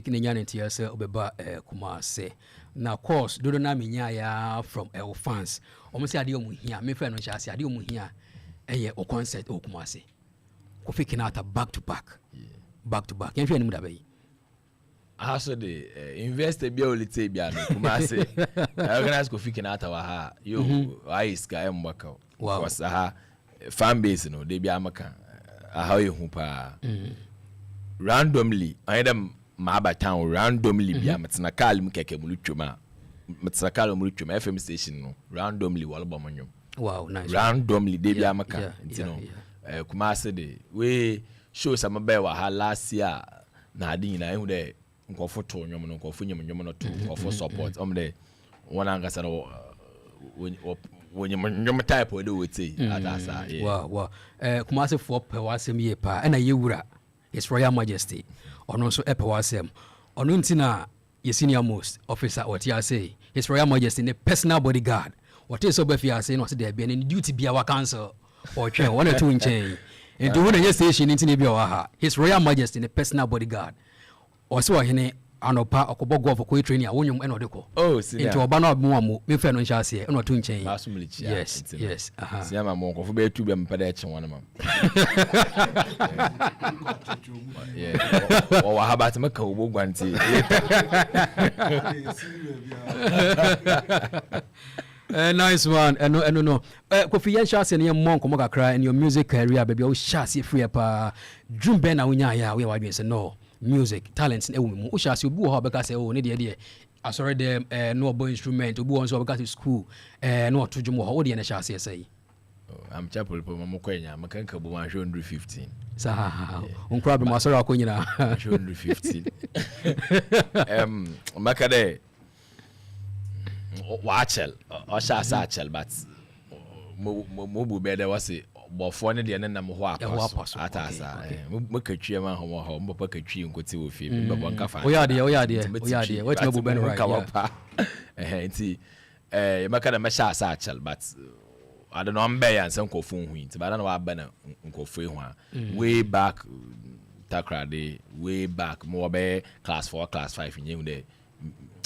Kinyanity as Obeba Kumase. Now, of course, do not mean from our fans. Almost adium here, my friend, which I say adium here, a concert or Kumase. Kofi Kinaata back to back. Back to back. Can't you know I saw the investor be only Tabiano Kumase. I organize Kofi Kinaata waha. You ice guy mwaka. Wow. Was fan base no they be amaka. How you humpa randomly. I am Maba town randomly be amatinakal mukeke muluchuma. Matsakal muluchuma FM station no randomly walabamanyum. Wow, nice. Randomly they be amaka. You know. Kumase de we show some bewa ha last year na adi na ehu de nkofo to nwom no nkofo nyom no to nkofo support de one angasa no nyom type we do we atasa wow Kumase for pe wasem ye pa na yewura His Royal Majesty ono so e pe wasem ono ntina ye senior most officer what you say His Royal Majesty ne personal bodyguard what is so be fi say no say there be any duty bia wa cancel or train one or two in chain. And to one station in Tinibia, His Royal Majesty in a personal bodyguard. Or so he anopa okobogo for training a wonyum enodeko. Oh, see. Into Obana Muamu, me friend on chassis, and two in chain. Yes. See, I'm a monk of be to be a one of them. Yeah. Or how about Mako Guanti? Nice one. No. Kofi Kinaata and your monk Moga cry and your music career, baby. Oh, chassis free up. Dream Ben Awunya, we are say no music talents. Oh, chassis you go because oh, need the idea. I saw them no boy instrument. You go on so because to school. No to Jumo. How do you chassis say? I'm chapel for Mamokwenya. Makanka bu 115. Sa problem masora ko nyina 115. Makade Watchel or Satchel, but Mobu better was it. But for the end of the at us, Mukatria, home, Mopakatri, and Koti with him. We are dear. What's Mobu Ben right? See, Makada Masha Satchel, but I don't know, I'm Bay and some Kofun wins, but I don't know what Banner Uncle Free one. Way back, Takrade, way back, more Bay, class 4, class 5 in you there.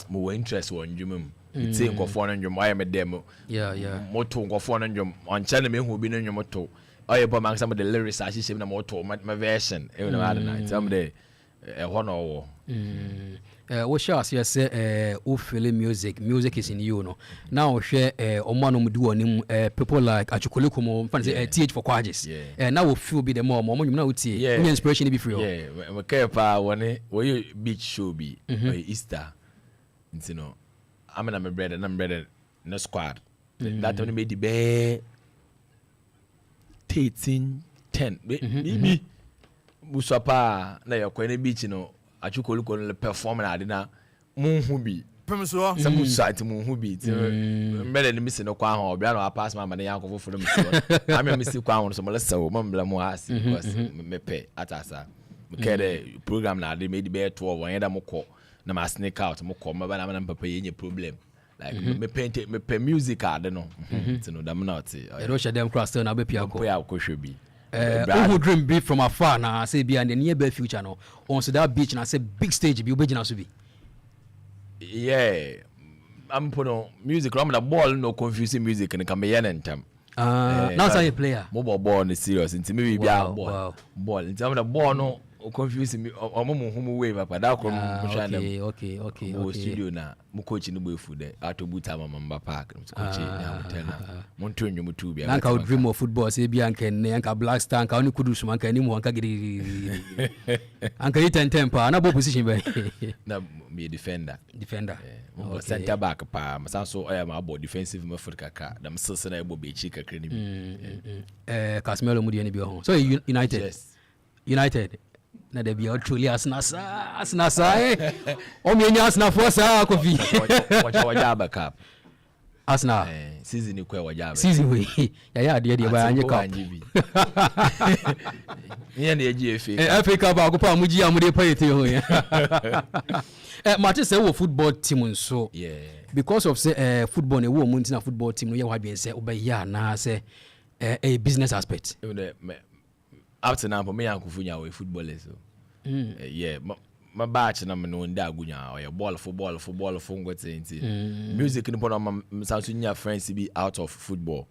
More interest on you. It's in Kofonum, why am a demo? Yeah. Moto Kofonum on channel me who been in your motto. I among some of the lyrics I see in a motto, my version, even other night. Someday a honor. What shall I say? Feeling music is in you. No, now share Omanum do on people like Achukulikumo, fancy TH for Quadges. And now will feel be the more you know, inspiration be free. Yeah, we care for one where beach show be Easter. You know. I'm a bread and I'm bread no squad. That only made the bear 13 10. Maybe Musapa na your Quene Beach, you know, I took a look on the performance. I didn't moon who be Opemsuo some side to moon who be better than missing no quan or Brian or pass my money out for them. I'm a Mr. Quan, so let's so Mumble Moas was me pay at us. The program now they made the bear 12 and Moko. Na ma sneak out mo come ba na papa yenye problem like me paint me pay music I don't know you know them not I don't share them cross na be pia ko should be who dream big from afar na say be and the near be future no on so that beach na say big stage be obegina so be yeah I'm put on music I'm na ball no confusing music and can be yen time now say player mobile ball is serious into me be ball in terms of the ball no confusing me omo wave up that come okay studio na mo coach no boy food there atobuta mamba park coach na hotel na mo ntwenyo mo tu bia anka dream of football say bia anka black star anka oni kudu suma anka ni mo anka gidi anka yi 10 pa na bo position be na me defender center back pa masanso I am about defensive midfield kaka da msese na ebo be chi kakra ni bi Casemiro mu de ni bi ho so United na de bia truly asnasa o me nya asna force Kofi wajaba cup asna season kwa wajaba season we ya de ba anye cup ni na GFA Africa ba ko pa mu ji amude payete ho ya Martin say wo football team so because of say football ne wo mu ntina football team no ye wa bien say obeya na say a business aspect up to now, me and Kufunya were footballers. So. Yeah, my batch na me no nda agunya or football ngwete music no pon sound nya friends be out of football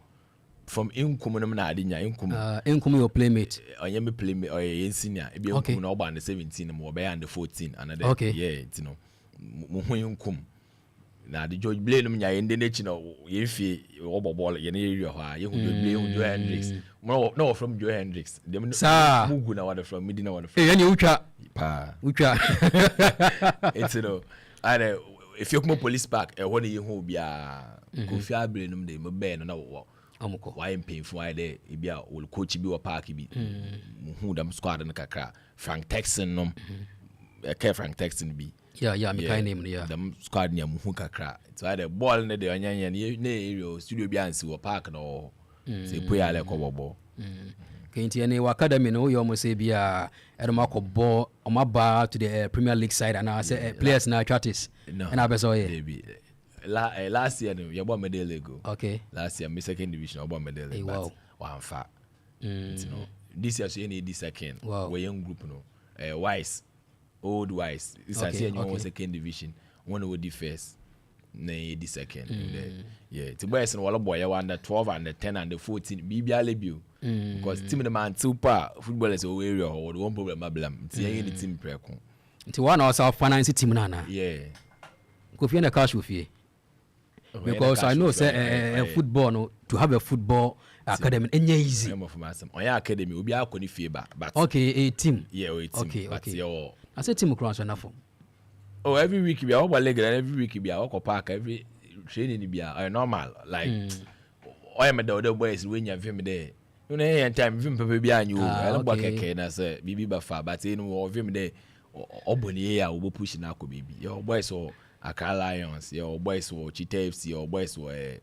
from income no na adinya income your playmate onye me playmate or ye senior e be income na oba na 17 mo be and 14 another yeah you know mo ho income na the George Blay no nya ye ndene chi no ye fie obobol ye na ye area ho a ye hu Blay hu Joe Hendrix no from Joe Hendrix dem mugu na wada from Medina wada from ye utwa it's no and if you come police park e ho na ye hu bia Kofi Abele no dem be no na wo amko why painful why there e bia will coach bi wo park bi hu dem squad no kakra Frank Texan no Frank Texan bi yeah me kind name yeah them squad near mu kakra so the ball ne de onyanya ne area studio bi ansi wo park no say puya le ko bobo kenti ene academy no yo mo say bia edoma ko ball o ma ba to the Premier League side and I say players na chatis and I be so baby last year no you bought medal go okay last year me second division I bought medal but one fa you know this year so any this second we young group no wise old wise this I see anyone second division one would the first na the second yeah the boys no wala boy under 12 and 10 and 14 bibia lebiu because team the man super footballers o area or one problem ablam ti any team preko nti one also finance team nana yeah Kofi na cash ofie because I know say football no to have a football academy enye easy on your academy obi akoni fie ba but okay a team yeah a team but your I say team cross na for every week be our leg and every week be our park every training be normal like I am the boys when you film there you know time film papa be anyu I don't work keke na say bibi ba fa but you know film there oboni ya obo push na ko bibi your boys or Accra Lions your boys or Chita FC your boys were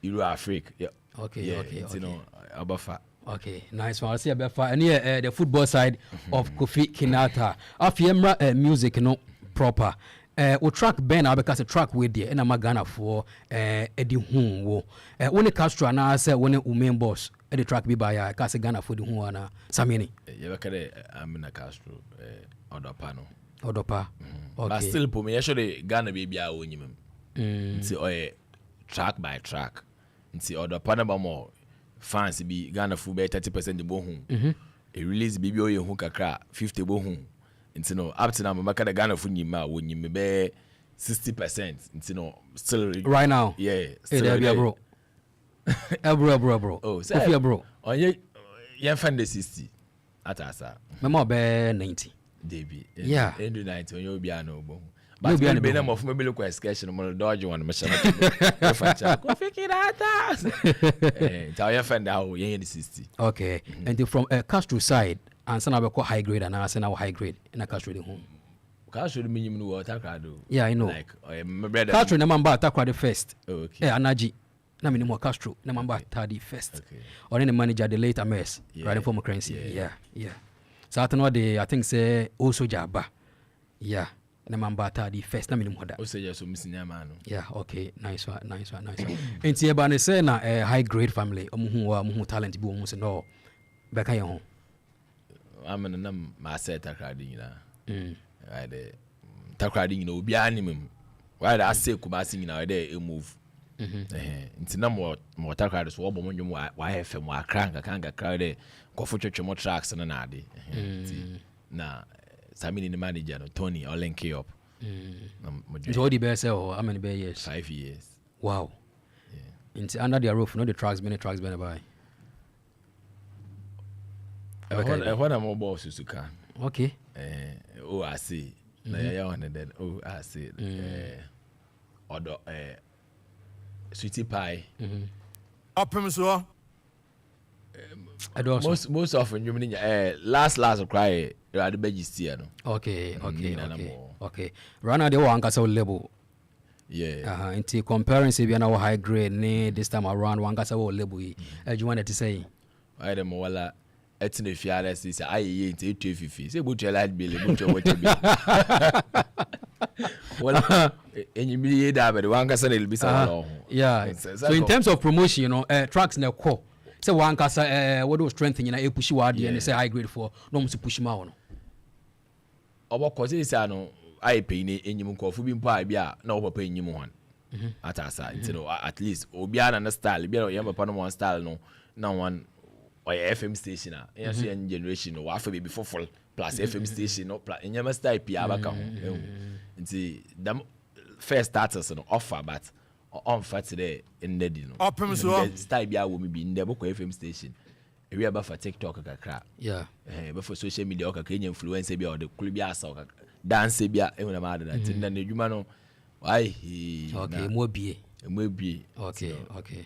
Euro Africa yeah okay you know abafa okay nice one I see abafa and here the football side of Kofi Kinaata afiemra music no proper o track ben abeka track we there na magana for edi hu wo woni Castro na say woni women boss the track bi ba ya ka say Ghana for the hu ana samini ye beka de amina Castro odopa no odopa okay but still po me actually Ghana baby a wonyim nti track by track nti odopa na ba mo fans bi Ghana full be 30% bo hu e release bibi o ye hu kakra 50 bo hu nti no up to now maka the Ghana full nyima wonyim be 60% nti no still right now yeah still there bro bro oh Kofi bro onye yen fan the 60 atasa memo be 90 Debbie yeah 90 onye obi ano bo but we be na mo fun me look excursion mo dodge one me shama Kofi Kinaata tell your friend how yen 60 okay and from Castro side and sana be high grade and I say now high grade in a Castro the home Castro the minimum no attack do yeah I know like my brother Castro na mamba attack the first okay anaji na minimum Castro na mamba third first or the manager the later mess right for currency yeah so I think say also jaba yeah na mamba third first na minimum hoda also just so misinya man yeah okay nice one enti e ba ne say na high grade family omuhu talent bi omuhu say no beka ye ho amana na ma set takradi nyina right there takradi nyina obi animum right ase kuma ase nyina there e move nti na mo takradi so obo monwom wa FM wa kranka kanga crowd Kofi twetwe tracks na ade na Samini the manager no Tony all link up so the best how many years 5 years wow into under their roof no the tracks been by when I'm about Suzuka okay oh I see na ya one then oh I see odo sweetie pie Opemsuo most often you mean last cry you are the begistia no okay right now they want to label yeah into comparing say we na high grade ne this time around one kasa label you want to say I dem wala etine fiara say aye into 250 say both light bill both what be wala enyi bi da be one kasa na be say yeah so in terms of promotion you know tracks na call say one kasa what do strength you na e push ward and say high grade for no must push ma no obo ko say say no ai pay ni enyim nkofo bi mpo a bia na wo papa enyim hon atasa ntino at least obi ana na style bia ya papa no one style no na one or FM station a yes young generation no wa fa be before full plus FM station no plus enyama style pia abaka ho nti dam first starters no offer but on fat today in the no Opemsuo style bia wo me bi in the book FM station we aba for TikTok kakra but for social media ka kenya influencer bia or the club bia asa dance bia e wona ma da tinda na edwuma no ai okay mo bie okay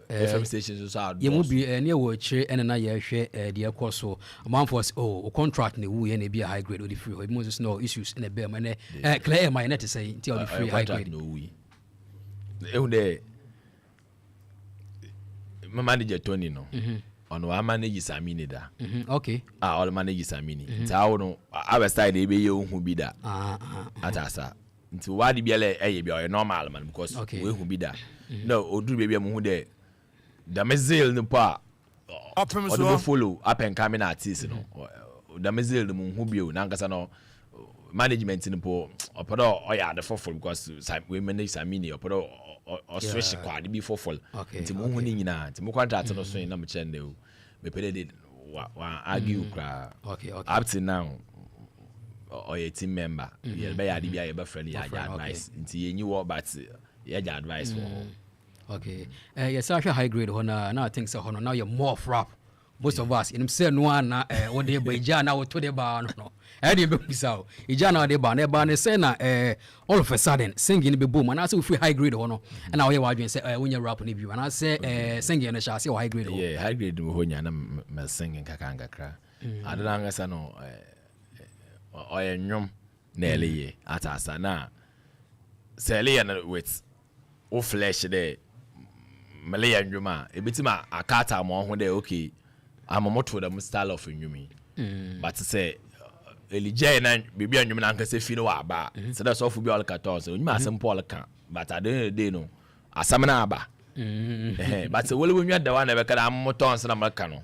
FM stations so out ye mo bie ne wo chire ene na ye hwe de ekoso amanfo o contract ne wu ye na bia high grade o the free o mo no issues in a be ma ne clear my net say nti o the free high grade no we e hunde my manager Tony no ono wa manage Samini da okay all manage Samini ntawo no aba style dey be ye hu bi da atasa nti wadi biele eye bia normal man because we hu bi da no oduru be bia mu hu de damezil no pa Opemsuo follow up and coming artist no damezil mu hu bi o na nkasa no management no po opodo oya the for because we manage Samini opodo or switch quad be for full nti mu hu ni nyina nti mu contract no so na me chende o me pede de wa argue kra up to now or a team member yeah be ya bia be friendly ya advice nti yenyi wo but ya advice for okay yes I high grade hona now I think so hona now you're more of rap most of us in say no na what dey ba ija na what to dey ba no e dey be bisa o ija na dey ba na say na all of a sudden singing be boom and I say we high grade hono and now you wadwen say when you rap ni bi and I say singing na sha say high grade yeah high grade mo honya na me singing kakanga kra adana ngasa no oye nyom na eleye atasa na sele na with o flesh there malaya nyoma ebitima akata mo ho there okay amamoto da style of nyumi but say elije na bibia nyum na nkase fi no wa ba say da so fu bi all katon so nyuma asem paul kan but at the end of the day no asam na aba but wole wonwa da wa na be kada amamoto so na maka no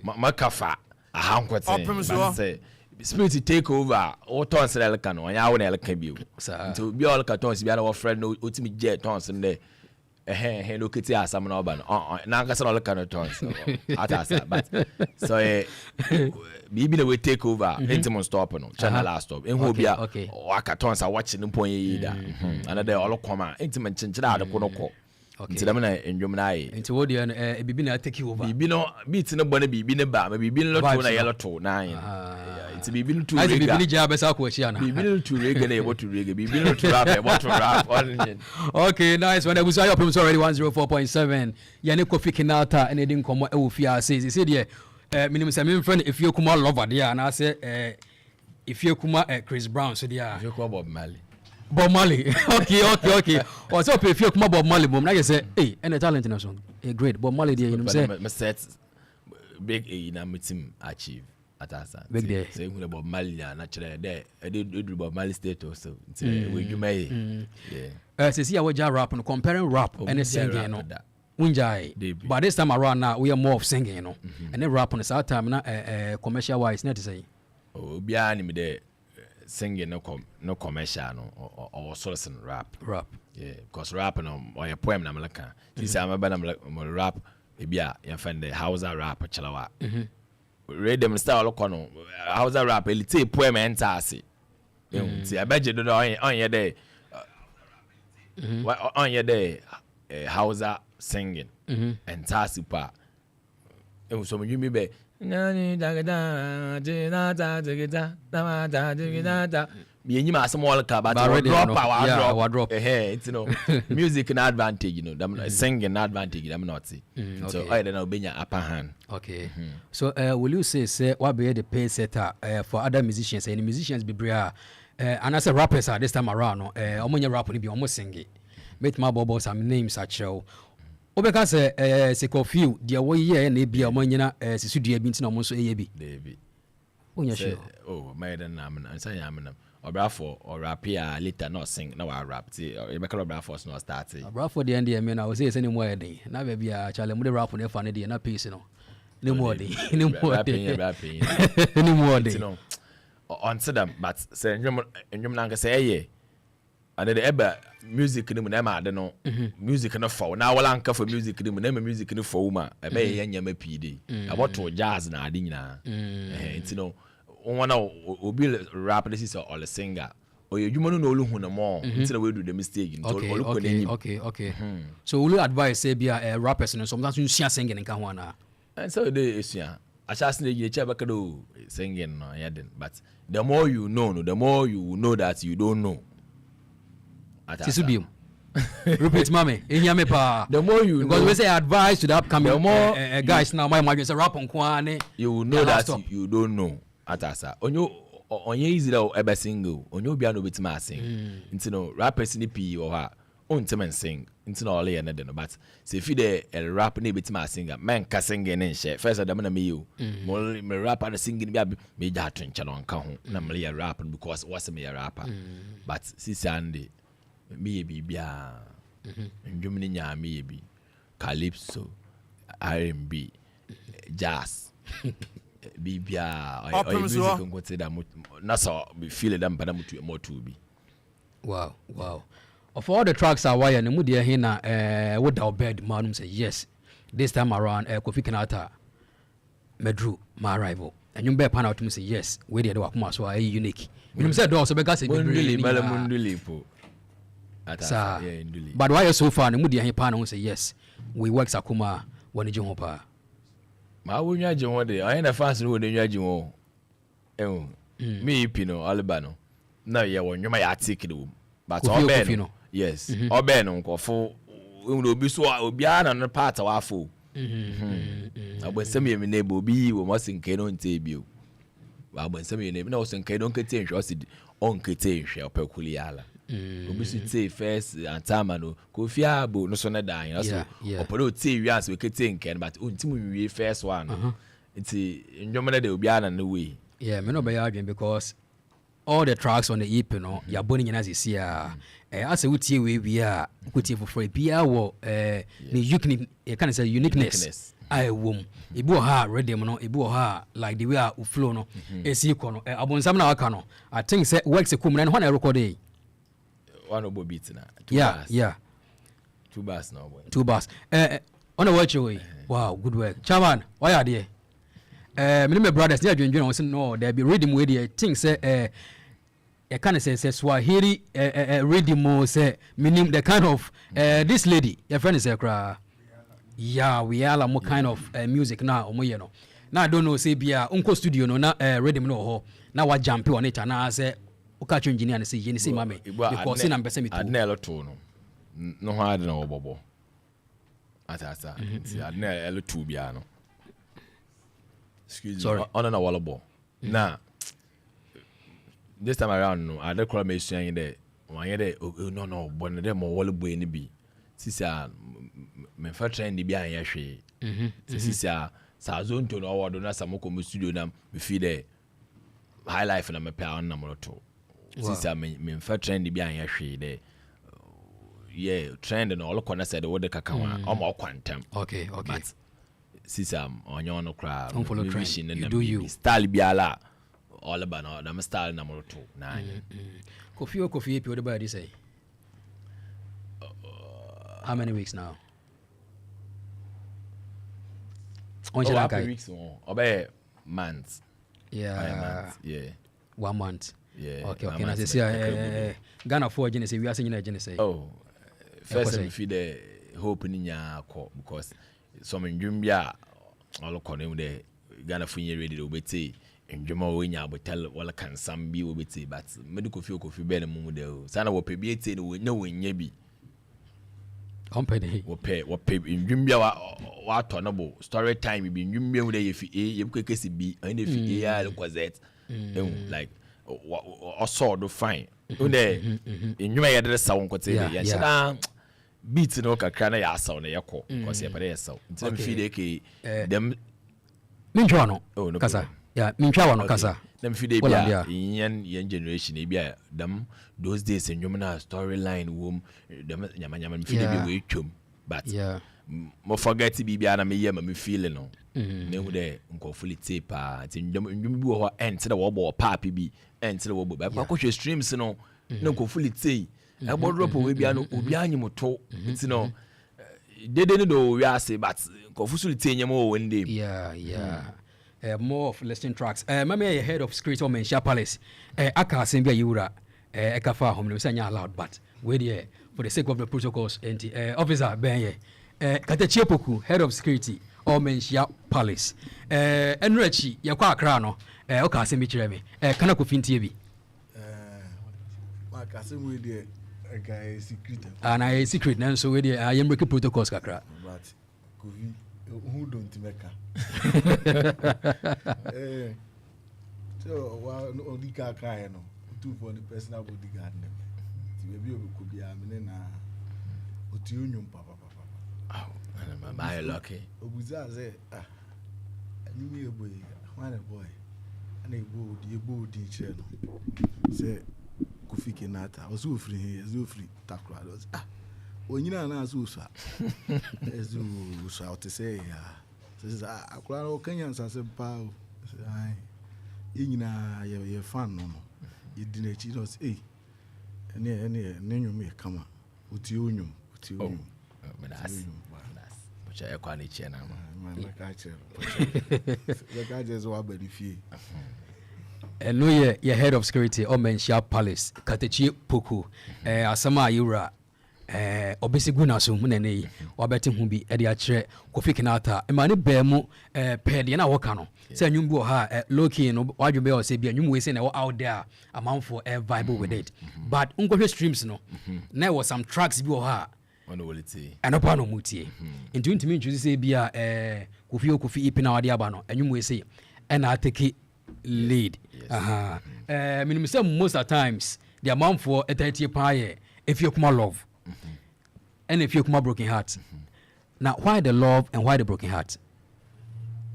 makafa ahankwete but say spirit take over o tons le kan no nya wo na le kan bi o so bi all cartons bi na wo friend no otimi je tons ne no kiti asam na oba no na nkasa na le kan tons atasa but so bi na we take over intimate stop no channel last stop enho bia o cartons a watch no pon yi da another all koma intimate chinchira ade ko no ko nti da na endwom na ayi nti wo dia no bibi na take over bibi no beat no bɔ na bibi ne ba ma bibi no to na yellow to na ayi nti bibi no to rega bibi ni ja besa ko chi ana bibi no to rega na yebo to rega bibi no to rap yebo to rap okay nice when we say Opemsuo already 104.7 ya ne Kofi Kinaata ene di nkomo e wo fia say de minimum say me friend if you kuma lover there na say if you kuma Chris Brown so there if you kuma Bob Marley. Okay. Or so if you come Bob Marley, boom. Now you say, hey, any talent in a song. Great. Bob Marley there, you know say. Me set big in a team achieve at us. Big day. Say when Bob Marley naturally there. I did Bob Marley status so. We you may. Yeah. Say see our rap and comparing rap and singing, you know. Unjai. But this time around now we are more of singing, you know. And then rap on the side time now commercial wise, not to say. Oh, beyond me there. Singing no commercial no or source rap yeah because rap no or a poem na malaka this am ba na rap e bia ya find the Hausa rap chalawa read them style ko no Hausa rap elite poem enter ase ti abeje do on ye there on ye there Hausa singing enter ase pa e so me be nani dagada jinata dagada damata dagada bienyi asem all ka but drop it's you know music an advantage you know singing advantage them not see so I don't know benya upper hand okay so will you say what be the pay setter for other musicians and musicians be bria and as a rappers this time around no omonye rap ni bi omo sing make my bobo some names at show obeka se Kofi dia wo ye na bia mo nyina sisu dua bi ntina mo so eye bi David onya sure oh my dan na ansa ya amna obrafo or rap ya later no sing na wa rap ti obeka obrafo no start obrafo de end me na wo say ni mo eden na ba bia chale mo de rap na fa ne de na piece no ni mo eden ni mo eden ni mo eden on them but say ndwom na say ye and the eba music ni mu na ma de no music no for na wala anka for music ni mu na music ni for uma eba ye nyama pide about to jazz na ade nyina you know one obi rap this is all singer or you no no hu na more until we do the mistake okay so will you advise say be a rappers and sometimes you see singing in Kahwana and so they is yeah I just need you check singing no but the more you know the more you know that you don't know repeat mommy the more you because know, we say advice to the upcoming the more guys now my imagine say rap on Kwane you will know that you don't know atasa onye easy that ever single onye obi ano betima sing you know rappers ni p or ha on them sing you know all na no but say if the rap ni betima singer man ka singing in share first of them na me you me rap and singing be me ja to nche no nka ho na me rap because what's me rapper but sisande me be bia ndwom ni nya me be calypso R&B jazz bibia or music go say that na so be feel them pada mutu more to be wow of all the tracks are why and mu dia here na without bed manum say yes this time around Kofi Kinaata medru my arrival and you be pan out to say yes we dey wakuma so are unique you say do so be gas munduli po ata yeah induli but why so far mu dia here pan say yes we work sakuma woni je ho pa ma wonya je ho de ayi na fans no wonya je ho me pino albano na ye wonwoma ya take the but obeno yes obeno nkofo obi so obi ana no part wa afo agbensem ye me neighbor obi wo mo sinke no nte bio agbensem ye neighbor na wo sinke no nkete nhwe o si on nkete nhwe opekuli ala obi so te first antama no Kofi abo no so na dan so oporo te wi as we kete nken but ontim wi first one nti ndwom na de obi ana no we yeah me no be yarden because all the tracks on the EP no ya boni nyina sisi as a utie we a utie for bia wo ni unique can say uniqueness I wom ibu ha rhythm no ibu ha like the way a flow no esi ko no abonsam na waka no I think say works ekum na ho na record one obo beat na yeah 2 bars no boy 2 bars on a watch way wow good work chairman why are there me brothers they adwenjwen on say no there be rhythm way there think say I can't say Swahili rhythm say meaning the kind of this lady your friend is yeah we are more kind of music now omo no now I don't know say bia unko studio no na rhythm no ho na wa jump on it na say uka cho engineer na say ye ni say mame because say na mbese me to adna to no ho adna obobo atasa adna l2 bia no excuse me on na wallabo na this time around no I don't call me saying that one year no but them all boy ni bi sisa me fa train di bia ya hwe sisa sa zone to no award na samoko mu studio na me feel the high life na me pa on na mo to sisa me fa train di bia ya hwe de yeah trend no all corner said what the kakawa o ma kwantem okay but sisa onyo no kra vision and do you style biala all about no the style number 2 9 Kofi EP what about this say how many weeks now on July weeks obey months yeah 1 month yeah okay na say Ghana for Genesis we are saying Genesis first we feel the hope ni nya because some ndwum bia all kono de Ghana for ready to obey ndwuma we nya abotel wala kan sam bi obeti but medical Kofi be na mu de o sana wo pe bi ete no nya bi company wo pe ndwum bia wa to no bo story time bi ndwum bia mu de ye kekesi bi and fi ya request like also do fine unde ndwuma ye de sawo nkote ya shida beat no kakra na ya sawo na yeko because ye pare ya sawo ntim fi de ke dem minjwa no kasa yeah minchwa wano kasa them fide bia yen generation e bia them those days ndwom na storyline wom them nyama fide bi we twom but mo forget bibia na me ye ma me feeling no ne hu de nko fully tape ti ndwom bi wo ho ente de wo bo pap bi ente de wo bo ba ko hwe streams no ne nko fully tape e bo drop we bia no obi anyim to nti no dede ne do we ase but nko fully tape nyem wo one day more of listening tracks mama your head of security or Menshia Palace aka asem bia yiwura ekafa home no say nya allowed but we there for the sake of the protocols and officer ben ye Katachie Poku, head of security or Menshia Palace enrechi yakwa akra no oka asem bi kire me kana Kofi ntie ma ka asem we there guy secret na secret na so we there I am breaking protocols kakra but Kofi who don't make so wa odika kai no two for the personal bodyguard them ti we bi obi amene na oti onyum papa my lucky obuza say animi eboy one boy and ebo di chere no say Kofi Kinaata ozo free here ozo free takra onyina na azu so ezu so out say ya akura no Kenyan sanse pa ai nyina ye fan no yedi na chi no say ene nyum e kama oti onyum menas which I kwa ni che na ma ka che ka je zo abadifie no ye head of security or Menshia Palace Katachie Poku asama yura obesigu na so mu nene yi wabeti hu bi e de a kire Kofi Kinaata e ma ne ba mu pe de na woka no se anwum bi o ha loki no wadwube o se bi anwum we se na out there amount vibe with it but unko streams no na was some tracks bi o ha ono woliti anopa no mutie nti ntimi ntwuzi se bia Kofi ipina wade aba no anwum we se e na take lead minimum say most at times the amount for eternity pie if you come love and if you come broken heart now why the love and why the broken heart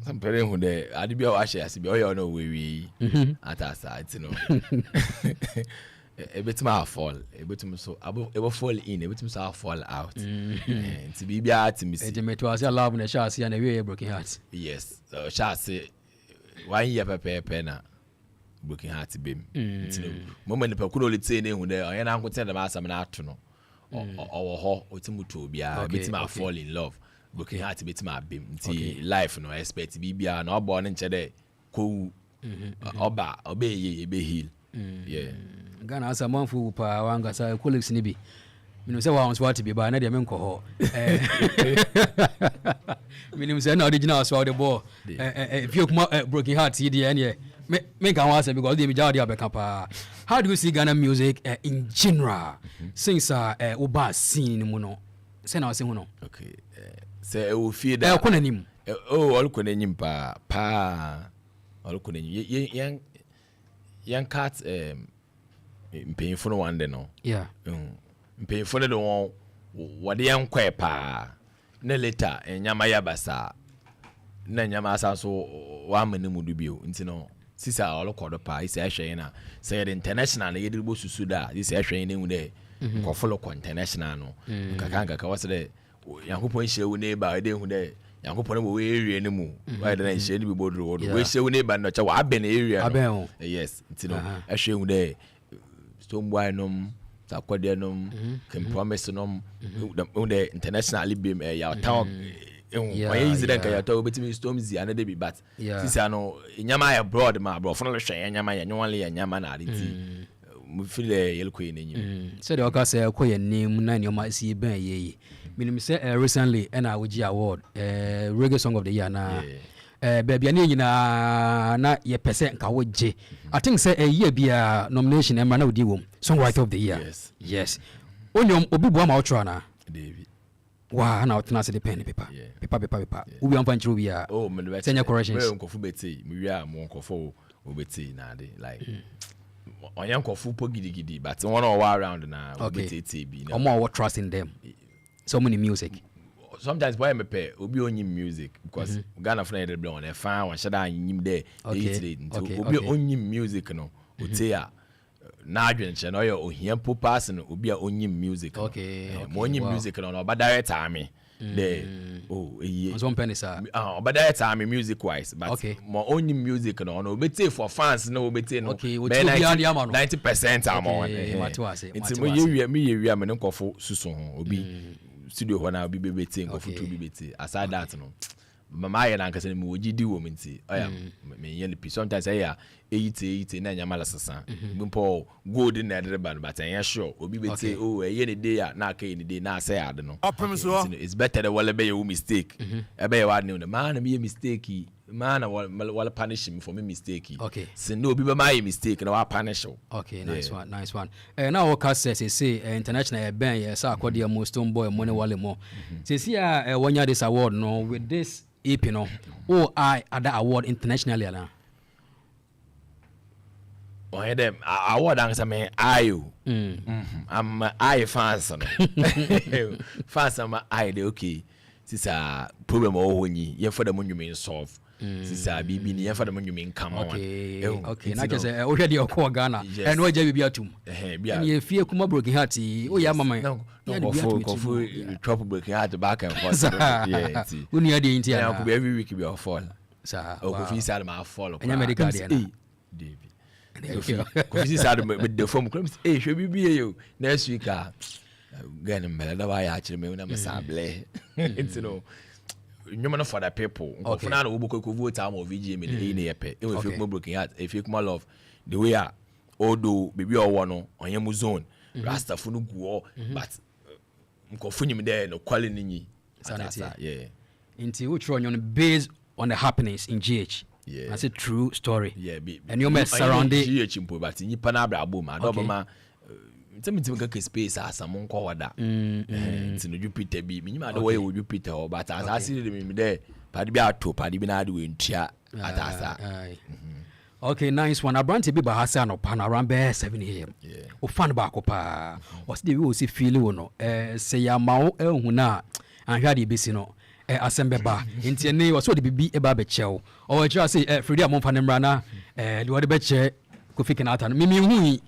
some parent who de adibia wa share asibi oyo no we atasa it no ebetima fall ebetum so abo fall in ebetum so fall out nti bibia atimi ejemeto ase love na sha ase na we broken heart yes so sha ase 1 year pepe na broken heart bem nti no moment pe kuno lete na hu de oye na nkote da asam na ato no owo ho otimuto bia betima fall in love broken heart betima bem nti life no expect bibia na obo ne nche de ko oba obeye ebe heal yeah Ghana asa manfu pa wanga sa colleagues ni bi minimum say wa on swat bi ba na de menko ho minimum say na original so the ball if you come broken heart yi de ene me can want say because they be jawdi abeka pa how do you see Ghana music in general since oba scene mu no say na say hu no okay say e wo fie da ko nanim olko nanim pa olko nanim yan cat mpanyinfo no wande no yeah mpanyinfo no won wade yan kwa pa na later nyama ya basa na nyama asa so wa mane mu dubio nti no sisa olokodo pa isi ahwe na say the international na yedibo susu da isi ahwe na hu de ko follow ko international no kakanga ka wase de yankopon hyewu ne ba de hu de yankopon bo we area ne mu wa de na hye ne bi bodro wodo we hyewu ne ba no cha wa abe na area no yes nti no ahwe hu de Stoneboy nom Sakwade nom Can Promise nom the internationally beam ya town why is it that ya talk between Stormzy and the but this ano nyama abroad ma bro for no hwe nyama ya nwanle ya nyama na ariti mu feel yel ko yenyi said the oka say ko yenim na ne ma si ben ye minim say recently and I would award reggae song of the year na baby ani nyina na ye pese nka woje I think say a year bia nomination emra na odi wom songwriter of the year yes onyom obi bo ma otro na David wa na otna se the pen paper ubi amfa nchiro bia senya corrections we nkofu beti mu wi a mo nkofo obeti na de like onye nkofu po gidigidi but one all around na obeti bi na omo what trust in them so many music sometimes boy me pay obi onyi music because Ghana for na on e fan wan shada anyim there obi onyi music no otia na adwen che no yo ohia po pass no obi a onyi music mo onyi music no oba director ame there. Oh, yeah. One penny, sir. But that time music wise, but more only music no but for fans no but no. Okay, 90% am on. It's me am no kofo susu ho obi studio ho na obi bebete nkofo to bebete. Aside that no. Mama ya na nkasa ni mo gidi wo minti. Oya me yen pi sometimes ya 80 na nyamala sasa. Mpo gold na dereba but I sure obi bete oh eye ne day na aka ne day na say ade no. Opemsuo. It's better than wala be your mistake. E be wa ne man me mistake. Man wala punish him for me mistake. Okay. So no be my mistake na wa punish you. Okay, nice one. Now what cast say international ben yes akodi mo stone boy money wale mo. Say see one year this award no with this EP no. Oh I other award internationally na. Oh them award answer me ayo. I'm I fans no. Fans am I dey okay. This a problem o honyi ye for them nyume solve. This a bibi ni ye for them nyume come on. Okay. Na kese o hwe de okọ Ghana. E no agya bibi atum. Bia. Ye fie kuma broken heart. O ya mama. No, Kofi drop broken heart back and forth. Yeah, see. Uni ade inti na. ana. Could be every week be fall. Sir. Kofi side ma fall. Enya medical dey na. Kofi side with the form claims hwe bibi you next week Gan mbele da why actually me na mesable. It's no nyoma for the people. Kofi na wo boko vote am of VGM me na yepe. E we fake mo broken heart, e fake mo love. The way although baby o no onye mu zone. Rasta fu no guo but mkofu nyim there no quality nyi. Yeah. Inti which run based on the happenings in GH. Yeah. That's a true story. Yeah, and you met surrounding GH impo but nyi pana bra aboma. Dobama ntimi ka space asamo nko wada. Ntino Jupiter bi minyima the way would Jupiter but as I see them there padi bi ato padi bi na de we ntia atasa. Okay, nice one. Abranti bi ba hasa no pan around 7 a.m. Yeah. O fan ba ko pa. O se de we o si feel wo no. Se ya ma o ehun na anhwa de besi no. Asembe ba. Nti ne o so de bibi e ba be chew. O try say Freddie amon fan mra na de wo de be che Kofi Kinaata no. Mimi hu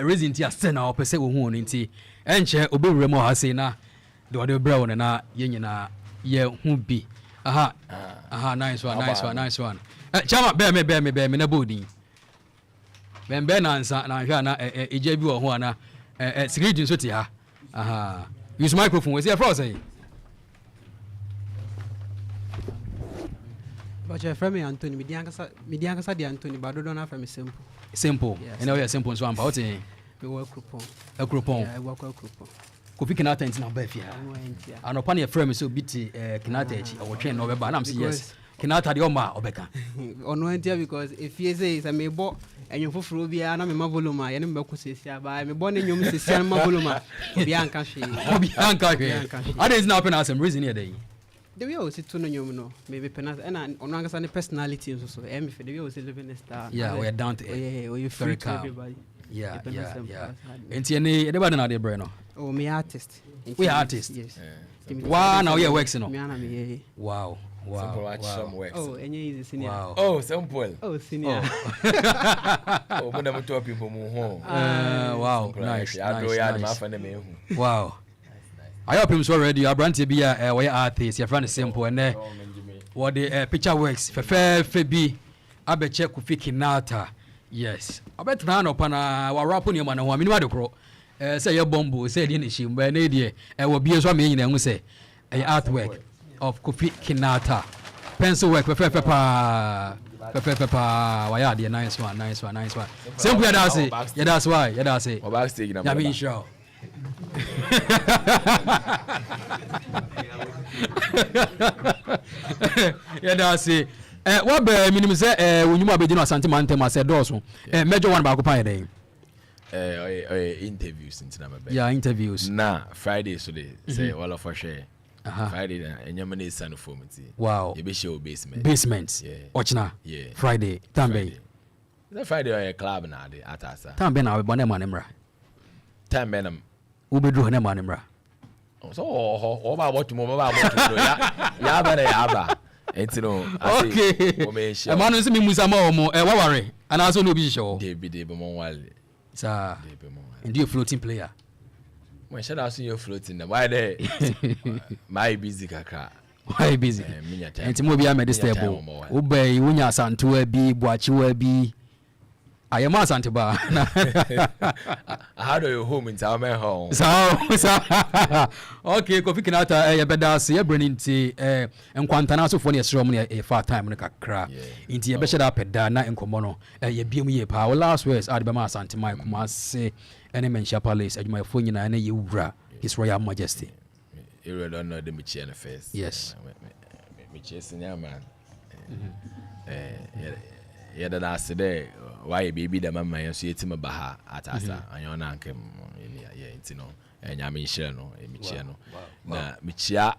reason ti ase na o pese wo hu no nti enche obewure mo hase na de wo de bra wo na ye nyina ye hu bi. Aha, nice one. Chama be me na bodi. Be na ansa na hwa na eja bi wo ho ana security so ti ha. Aha. Use microphone. We say for say. But your friend Anthony, Midianka di Anthony, but don't have me simple. Simple. Yes. And now simple so am about it. We work coupon. A coupon. Yeah, I work a coupon. Kofi Kinaata nti na ba fia. Ano pa na frame so biti Kinaata echi. I will train no be ba na am say yes. Kinaata de o ma obeka. Ono entia because if you say is a me bo enyo foforo bia na me ma volume ya ne me ko sesia ba me bo ne nyom sesia ma volume bia anka hwe. Obi anka hwe. Ade is now pen as some reason here dey. The way I was to no nyom no maybe penance and ono anka sa personality so me for the way I was living a star. Yeah, we are down to yeah, we free to everybody. Yeah. Enti ene de ba na de bre no. Oh, me artist. We are artists. Yes. Wow, now we are working no. Me ana me. Wow. Simple watch some works. Oh, enye is senior. Wow. Oh, simple. Oh, senior. Oh, when I'm talking people mo ho. Wow. Nice. Wow. I Opemsuo already. Abranti bi we artist. Your friend is simple and what the picture works. Fe bi abeche Kofi Kinaata. Yes. Abetra no pana wa rap ni ma na ho. Minima de kro. Say your bombo say the nation but na dey wo bie so me nyina hu say artwork of Kofi Kinaata pencil work pepe wa ya dey nice one simple that's why o backstage na ya be sure that's it what be minimum say when you ma be no asante mantem say doso major one ba ko pan dey interviews into them. Yeah, interviews. Nah, Friday so they say all of us share. Friday and your money is son for me. Wow. You be show basement. Basements. Yeah. Ochna. Yeah. Friday. Tambe. The Friday or a club na de atasa. Tambe na we bone manimra. Tambe nam. Ube dru na manimra. So o ba what mo ba ya ba ya ba. Enti no. Okay. E manu se mi musa ma o mo wa ware. Ana so no bi show. Dey be mo wale. Sir, and you floating player? When should I see you floating them? Why they? My busy kakra. Why busy? And to move your medistable. Obey, Wunya Santua be, Boachiwa be. I am a Santiba. How do you home in town? Home. So, okay, Kofi Kinaata, a bedasi, a bringing tea, and Quantanaso for your ceremony a far time in a crack. Into your best up at Dana and Comono, a ye power. Last words, Adbama Santi Mike say, any mention palace, and my phone and a Ura, His Royal Majesty. You don't know the Michiana face. Yes. Michiana, yeah, man. Yeah, that I said, why baby the mamma and see him a baha at Asa, and your uncle, yeah, you know, and Yamishano, Michiano. Now, Michia,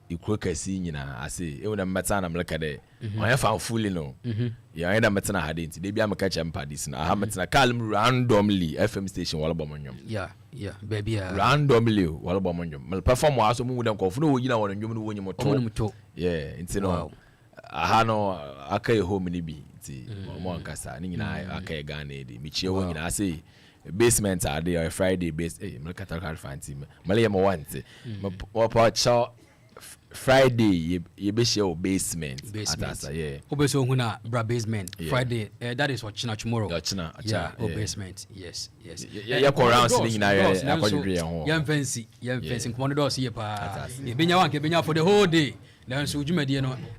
you quick as seen, I say, even a matana, I'm like a day. I have found fully no. Yeah, I ain't a matana had it. They be a catch and paddies. I have matana calm randomly FM station while bomonium. Yeah, baby, randomly while bomonium. Perform was a mood and cough. No, you know what you want to. Yeah, it's no. I know I carry home in the B. More Cassa, I carry Ghana, Michio, I say basement are there Friday base. Hey, Malcata fancy. Malia want Friday, you be show basement. Yeah. Obeso huna bra basement. Friday, that is what China tomorrow. Yeah, basement. Yes. Yeah, around sitting in a young fancy, Commodore here. You been for the whole day. Then so you made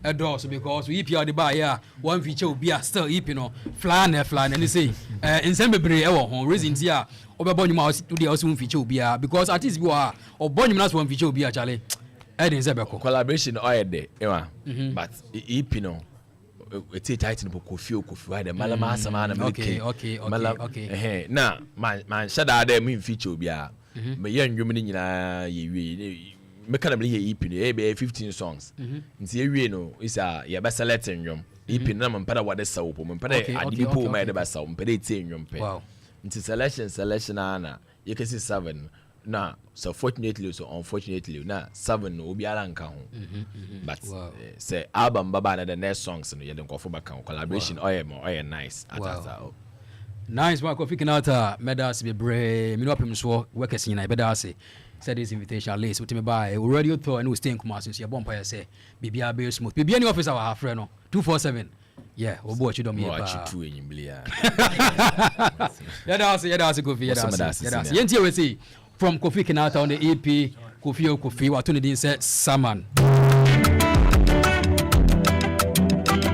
a doors because we the buyer one feature will be a still flan and they say in Sembebre or reasons here over Bonnie to the also feature will be because at least you are or Bonnie one feature will be Charlie. Collaboration all day, but Ipino. It's a title book of Kofi, the Malama Samana. Okay. Now, my shadow there mean feature will be a young human mekanabli ye ipini 15 songs nti ewie no is a ye be select nyom ipini na mpada wade sawo mpada adi po ma de ba sawo mpada etie nyom pe nti selection ana ye kesi 7 na so fortunately so unfortunately na 7 no obi ala nka ho but say album baba na the next songs no ye den kofo baka collaboration oye nice atasa nice one Kofi Kinaata medas be bre me no Opemsuo workers nyina be da ase said this invitation list with me by radio tour and we stay in Kumasi so your bomb say bibia be smooth bibia any officer our friend no 247 yeah we watch you don't me watch you two enyimlia yeah that's Kofi yeah yenti we say from Kofi Kinaata on the EP Kofi what to the say Saman